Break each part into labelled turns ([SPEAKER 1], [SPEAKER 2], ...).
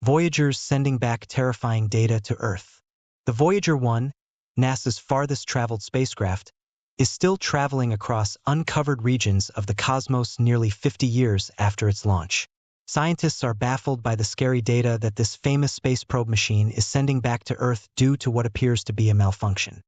[SPEAKER 1] Voyagers sending back terrifying data to Earth. The Voyager 1, NASA's farthest-traveled spacecraft, is still traveling across uncovered regions of the cosmos nearly 50 years after its launch. Scientists are baffled by the scary data that this famous space probe machine is sending back to Earth due to what appears to be a malfunction.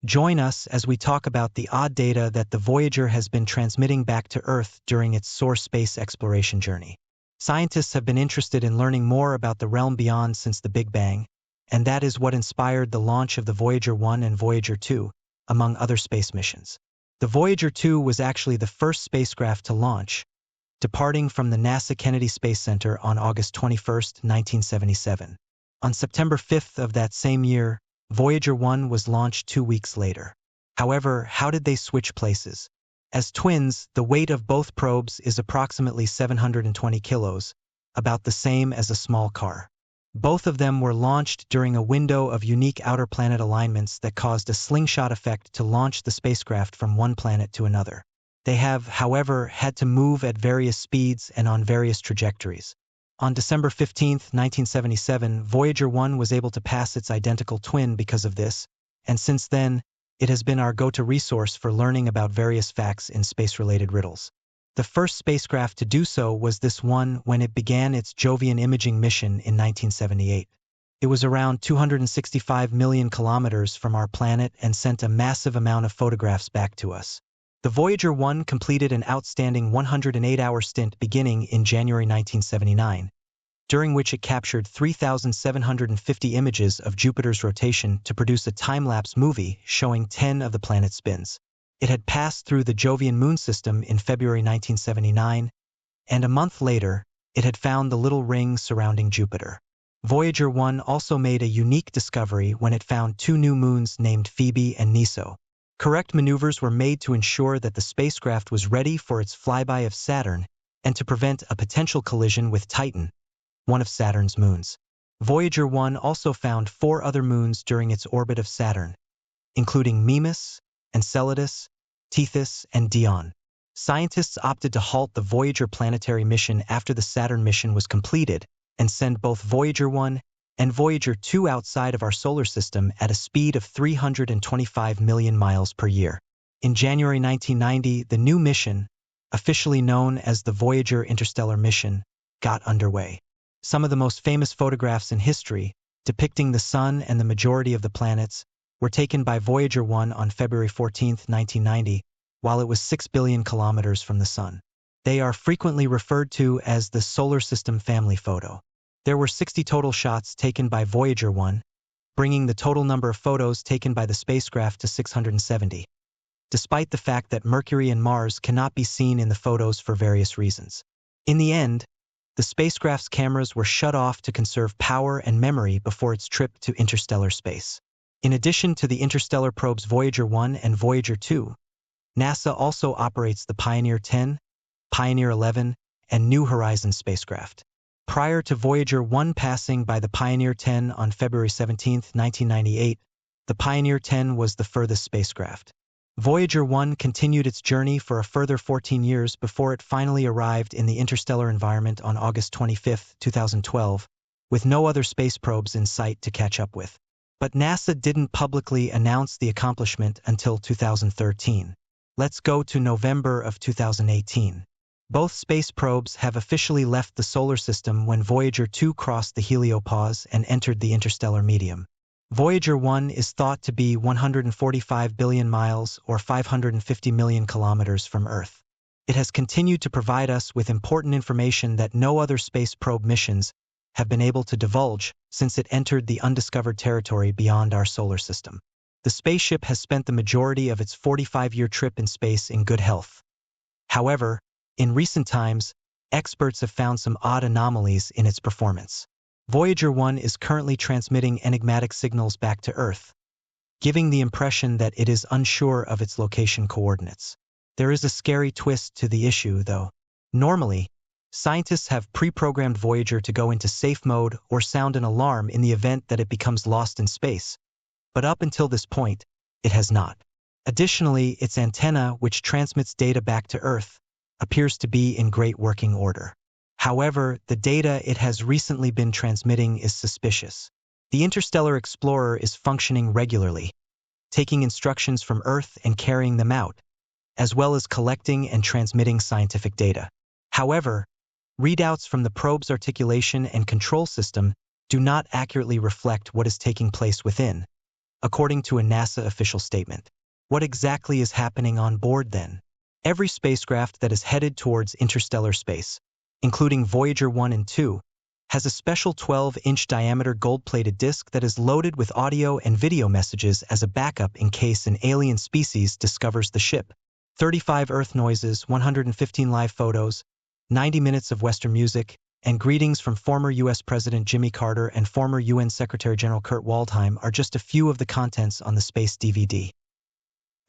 [SPEAKER 1] Join us as we talk about the odd data that the Voyager has been transmitting back to Earth during its source space exploration journey. Scientists have been interested in learning more about the realm beyond since the Big Bang, and that is what inspired the launch of the Voyager 1 and Voyager 2, among other space missions. The Voyager 2 was actually the first spacecraft to launch, departing from the NASA Kennedy Space Center on August 21, 1977. On September 5th of that same year, Voyager 1 was launched 2 weeks later. However, how did they switch places? As twins, the weight of both probes is approximately 720 kilos, about the same as a small car. Both of them were launched during a window of unique outer planet alignments that caused a slingshot effect to launch the spacecraft from one planet to another. They have, however, had to move at various speeds and on various trajectories. On December 15, 1977, Voyager 1 was able to pass its identical twin because of this, and since then, it has been our go-to resource for learning about various facts in space-related riddles. The first spacecraft to do so was this one when it began its Jovian imaging mission in 1978. It was around 265 million kilometers from our planet and sent a massive amount of photographs back to us. The Voyager 1 completed an outstanding 108-hour stint beginning in January 1979, during which it captured 3,750 images of Jupiter's rotation to produce a time-lapse movie showing 10 of the planet's spins. It had passed through the Jovian moon system in February 1979, and a month later, it had found the little ring surrounding Jupiter. Voyager 1 also made a unique discovery when it found 2 new moons named Phoebe and Niso. Correct maneuvers were made to ensure that the spacecraft was ready for its flyby of Saturn and to prevent a potential collision with Titan, one of Saturn's moons. Voyager 1 also found 4 other moons during its orbit of Saturn, including Mimas, Enceladus, Tethys, and Dione. Scientists opted to halt the Voyager planetary mission after the Saturn mission was completed and send both Voyager 1 and Voyager 2 outside of our solar system at a speed of 325 million miles per year. In January 1990, the new mission, officially known as the Voyager Interstellar Mission, got underway. Some of the most famous photographs in history, depicting the Sun and the majority of the planets, were taken by Voyager 1 on February 14, 1990, while it was 6 billion kilometers from the Sun. They are frequently referred to as the Solar System Family Photo. There were 60 total shots taken by Voyager 1, bringing the total number of photos taken by the spacecraft to 670, despite the fact that Mercury and Mars cannot be seen in the photos for various reasons. In the end, the spacecraft's cameras were shut off to conserve power and memory before its trip to interstellar space. In addition to the interstellar probes Voyager 1 and Voyager 2, NASA also operates the Pioneer 10, Pioneer 11, and New Horizons spacecraft. Prior to Voyager 1 passing by the Pioneer 10 on February 17, 1998, the Pioneer 10 was the furthest spacecraft. Voyager 1 continued its journey for a further 14 years before it finally arrived in the interstellar environment on August 25, 2012, with no other space probes in sight to catch up with. But NASA didn't publicly announce the accomplishment until 2013. Let's go to November of 2018. Both space probes have officially left the solar system when Voyager 2 crossed the heliopause and entered the interstellar medium. Voyager 1 is thought to be 145 billion miles or 550 million kilometers from Earth. It has continued to provide us with important information that no other space probe missions have been able to divulge since it entered the undiscovered territory beyond our solar system. The spaceship has spent the majority of its 45-year trip in space in good health. However, in recent times, experts have found some odd anomalies in its performance. Voyager 1 is currently transmitting enigmatic signals back to Earth, giving the impression that it is unsure of its location coordinates. There is a scary twist to the issue, though. Normally, scientists have pre-programmed Voyager to go into safe mode or sound an alarm in the event that it becomes lost in space, but up until this point, it has not. Additionally, its antenna, which transmits data back to Earth, appears to be in great working order. However, the data it has recently been transmitting is suspicious. The Interstellar Explorer is functioning regularly, taking instructions from Earth and carrying them out, as well as collecting and transmitting scientific data. However, readouts from the probe's articulation and control system do not accurately reflect what is taking place within, according to a NASA official statement. What exactly is happening on board then? Every spacecraft that is headed towards interstellar space, including Voyager 1 and 2, has a special 12-inch diameter gold-plated disc that is loaded with audio and video messages as a backup in case an alien species discovers the ship. 35 Earth noises, 115 live photos, 90 minutes of Western music, and greetings from former U.S. President Jimmy Carter and former UN Secretary General Kurt Waldheim are just a few of the contents on the space DVD.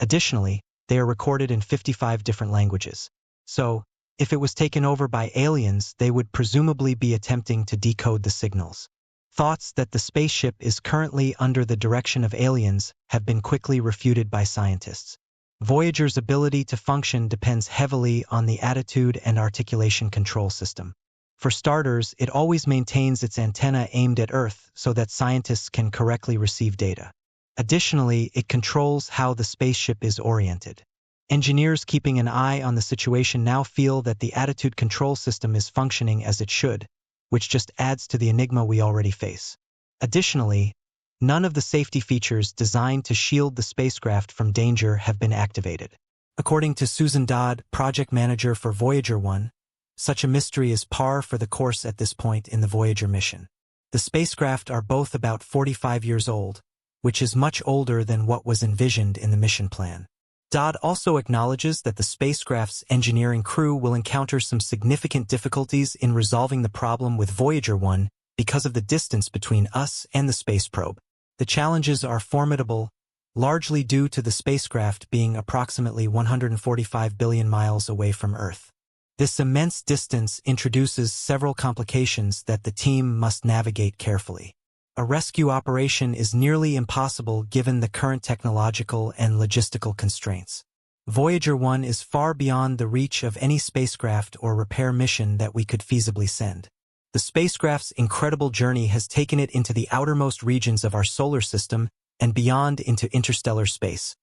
[SPEAKER 1] Additionally, they are recorded in 55 different languages. So, if it was taken over by aliens, they would presumably be attempting to decode the signals. Thoughts that the spaceship is currently under the direction of aliens have been quickly refuted by scientists. Voyager's ability to function depends heavily on the attitude and articulation control system. For starters, it always maintains its antenna aimed at Earth so that scientists can correctly receive data. Additionally, it controls how the spaceship is oriented. Engineers keeping an eye on the situation now feel that the attitude control system is functioning as it should, which just adds to the enigma we already face. Additionally, none of the safety features designed to shield the spacecraft from danger have been activated. According to Susan Dodd, project manager for Voyager 1, such a mystery is par for the course at this point in the Voyager mission. The spacecraft are both about 45 years old, which is much older than what was envisioned in the mission plan. Dodd also acknowledges that the spacecraft's engineering crew will encounter some significant difficulties in resolving the problem with Voyager 1 because of the distance between us and the space probe. The challenges are formidable, largely due to the spacecraft being approximately 145 billion miles away from Earth. This immense distance introduces several complications that the team must navigate carefully. A rescue operation is nearly impossible given the current technological and logistical constraints. Voyager 1 is far beyond the reach of any spacecraft or repair mission that we could feasibly send. The spacecraft's incredible journey has taken it into the outermost regions of our solar system and beyond into interstellar space,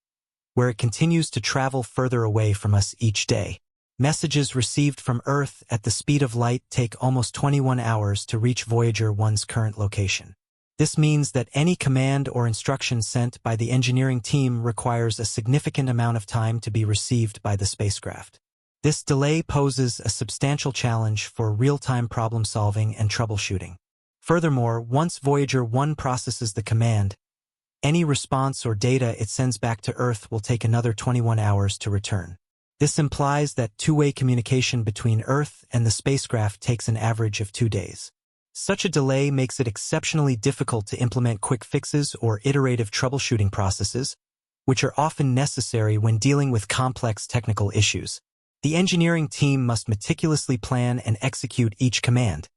[SPEAKER 1] where it continues to travel further away from us each day. Messages received from Earth at the speed of light take almost 21 hours to reach Voyager 1's current location. This means that any command or instruction sent by the engineering team requires a significant amount of time to be received by the spacecraft. This delay poses a substantial challenge for real-time problem-solving and troubleshooting. Furthermore, once Voyager 1 processes the command, any response or data it sends back to Earth will take another 21 hours to return. This implies that two-way communication between Earth and the spacecraft takes an average of 2 days. Such a delay makes it exceptionally difficult to implement quick fixes or iterative troubleshooting processes, which are often necessary when dealing with complex technical issues. The engineering team must meticulously plan and execute each command,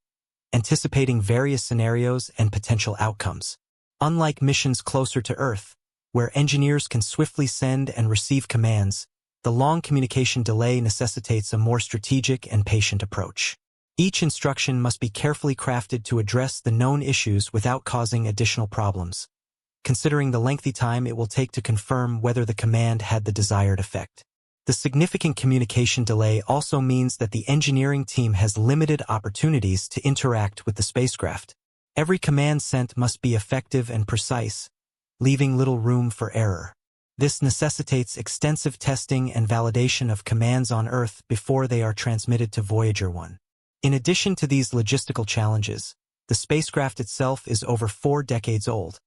[SPEAKER 1] anticipating various scenarios and potential outcomes. Unlike missions closer to Earth, where engineers can swiftly send and receive commands, the long communication delay necessitates a more strategic and patient approach. Each instruction must be carefully crafted to address the known issues without causing additional problems, considering the lengthy time it will take to confirm whether the command had the desired effect. The significant communication delay also means that the engineering team has limited opportunities to interact with the spacecraft. Every command sent must be effective and precise, leaving little room for error. This necessitates extensive testing and validation of commands on Earth before they are transmitted to Voyager 1. In addition to these logistical challenges, the spacecraft itself is over 4 decades old,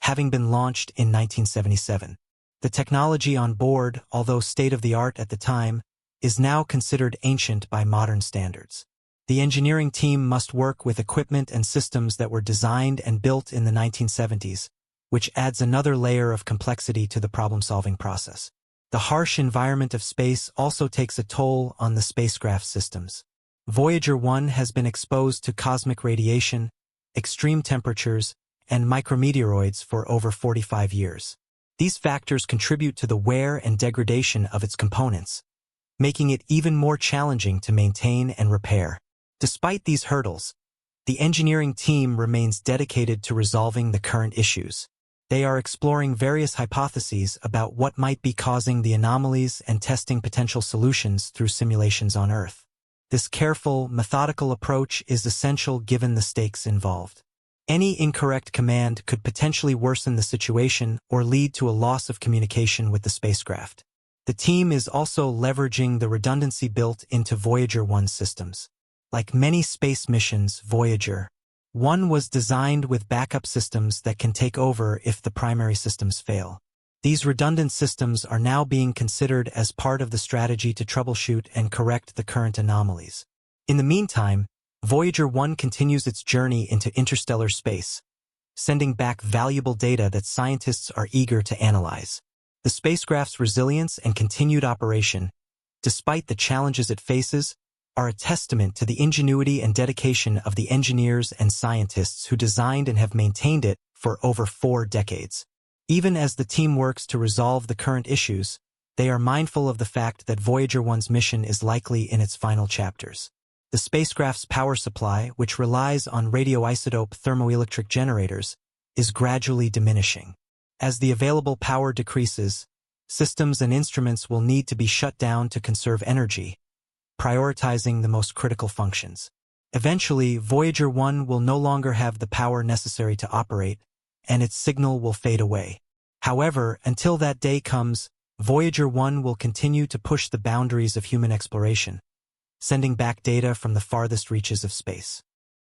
[SPEAKER 1] having been launched in 1977. The technology on board, although state-of-the-art at the time, is now considered ancient by modern standards. The engineering team must work with equipment and systems that were designed and built in the 1970s, which adds another layer of complexity to the problem-solving process. The harsh environment of space also takes a toll on the spacecraft systems. Voyager 1 has been exposed to cosmic radiation, extreme temperatures, and micrometeoroids for over 45 years. These factors contribute to the wear and degradation of its components, making it even more challenging to maintain and repair. Despite these hurdles, the engineering team remains dedicated to resolving the current issues. They are exploring various hypotheses about what might be causing the anomalies and testing potential solutions through simulations on Earth. This careful, methodical approach is essential given the stakes involved. Any incorrect command could potentially worsen the situation or lead to a loss of communication with the spacecraft. The team is also leveraging the redundancy built into Voyager 1 systems. Like many space missions, Voyager 1 was designed with backup systems that can take over if the primary systems fail. These redundant systems are now being considered as part of the strategy to troubleshoot and correct the current anomalies. In the meantime, Voyager 1 continues its journey into interstellar space, sending back valuable data that scientists are eager to analyze. The spacecraft's resilience and continued operation, despite the challenges it faces, are a testament to the ingenuity and dedication of the engineers and scientists who designed and have maintained it for over 4 decades. Even as the team works to resolve the current issues, they are mindful of the fact that Voyager 1's mission is likely in its final chapters. The spacecraft's power supply, which relies on radioisotope thermoelectric generators, is gradually diminishing. As the available power decreases, systems and instruments will need to be shut down to conserve energy, prioritizing the most critical functions. Eventually, Voyager 1 will no longer have the power necessary to operate, and its signal will fade away. However, until that day comes, Voyager 1 will continue to push the boundaries of human exploration, sending back data from the farthest reaches of space.